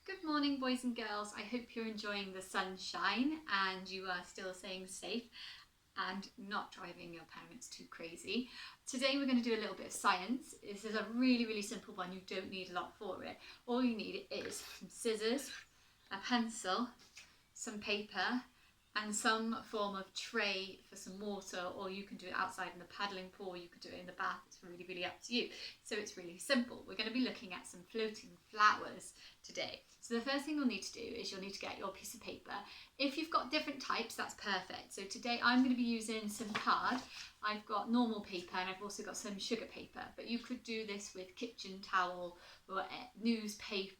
Good morning, boys and girls. I hope you're enjoying the sunshine and you are still staying safe and not driving your parents too crazy. Today we're going to do a little bit of science. This is a really simple one. You don't need a lot for it. All you need is some scissors, a pencil, some paper and some form of tray for some water, or you can do it outside in the paddling pool, you could do it in the bath. It's really up to you. So it's really simple. We're going to be looking at some floating flowers today. So the first thing you'll need to do is you'll need to get your piece of paper. If you've got different types, that's perfect. So today I'm going to be using some card. I've got normal paper and I've also got some sugar paper, but you could do this with kitchen towel or newspaper,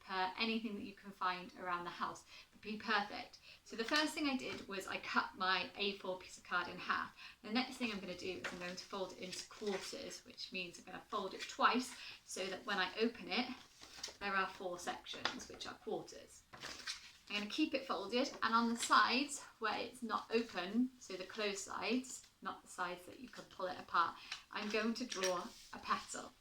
anything that you can find around the house would be perfect. So the first thing I did was I cut my A4 piece of card in half. The next thing I'm going to do is I'm going to fold it into quarters, which means I'm going to fold it twice so that when I open it, there are 4 sections, which are quarters. I'm going to keep it folded, and on the sides where it's not open, so the closed sides, not the sides that you can pull it apart, I'm going to draw a petal.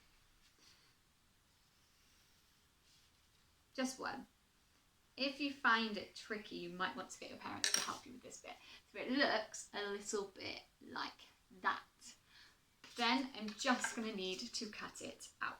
Just one. If you find it tricky, you might want to get your parents to help you with this bit. So it looks a little bit like that. Then I'm just going to need to cut it out.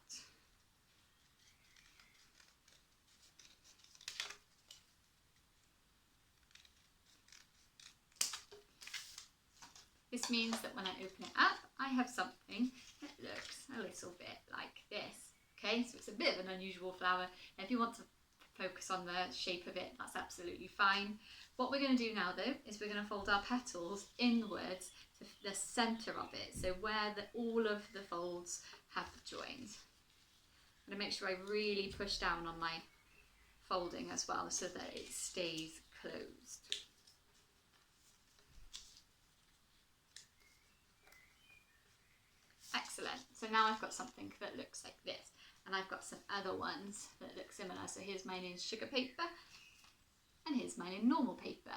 This means that when I open it up, I have something that looks a little bit like this. Okay, so it's a bit of an unusual flower. If you want to focus on the shape of it, that's absolutely fine. What we're going to do now though is we're going to fold our petals inwards to the centre of it, so where all of the folds have joined. I'm going to make sure I really push down on my folding as well so that it stays closed. Excellent. So now I've got something that looks like this, and I've got some other ones that look similar. So here's mine in sugar paper and here's mine in normal paper.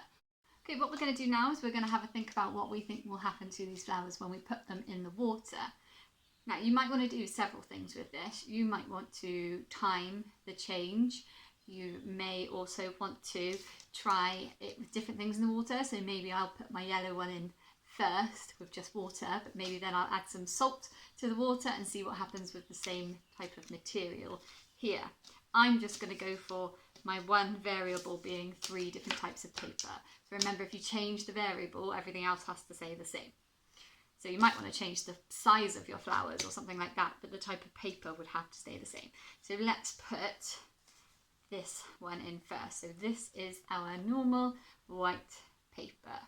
Okay, what we're going to do now is we're going to have a think about what we think will happen to these flowers when we put them in the water. Now you might want to do several things with this. You might want to time the change. You may also want to try it with different things in the water. So maybe I'll put my yellow one in first with just water, but maybe then I'll add some salt to the water and see what happens with the same type of material here. I'm just going to go for my one variable being 3 different types of paper. So remember, if you change the variable, everything else has to stay the same. So you might want to change the size of your flowers or something like that, but the type of paper would have to stay the same. So let's put this one in first. So this is our normal white paper.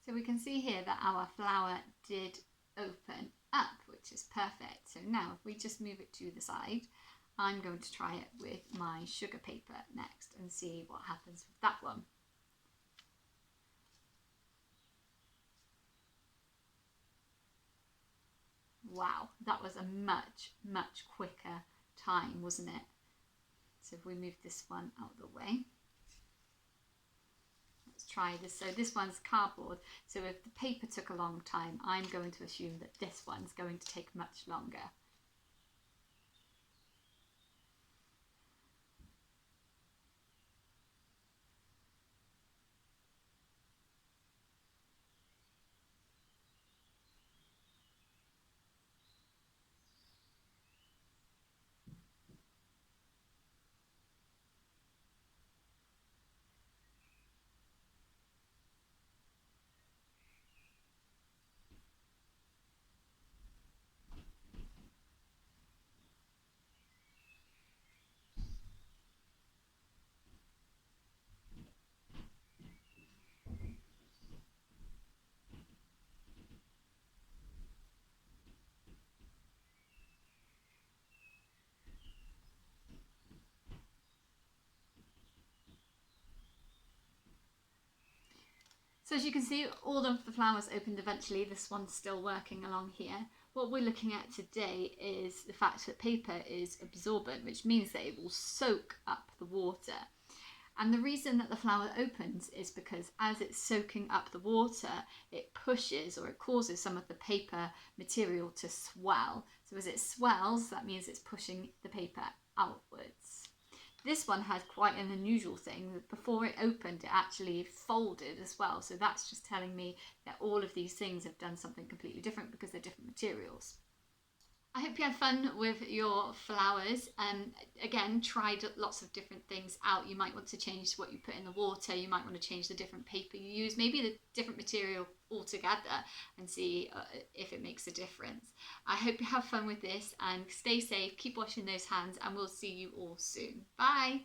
So we can see here that our flower did open up, which is perfect. So now if we just move it to the side, I'm going to try it with my sugar paper next and see what happens with that one. Wow, that was a much quicker time, wasn't it? So if we move this one out of the way. Try this. So this one's cardboard, so if the paper took a long time, I'm going to assume that this one's going to take much longer. So as you can see, all of the flowers opened eventually. This one's still working along here. What we're looking at today is the fact that paper is absorbent, which means that it will soak up the water. And the reason that the flower opens is because as it's soaking up the water, it pushes or it causes some of the paper material to swell. So as it swells, that means it's pushing the paper outwards. This one has quite an unusual thing. Before it opened, it actually folded as well. So that's just telling me that all of these things have done something completely different because they're different materials. I hope you had fun with your flowers. Again, tried lots of different things out. You might want to change what you put in the water. You might want to change the different paper you use, maybe the different material altogether, and see if it makes a difference. I hope you have fun with this and stay safe, keep washing those hands, and we'll see you all soon. Bye!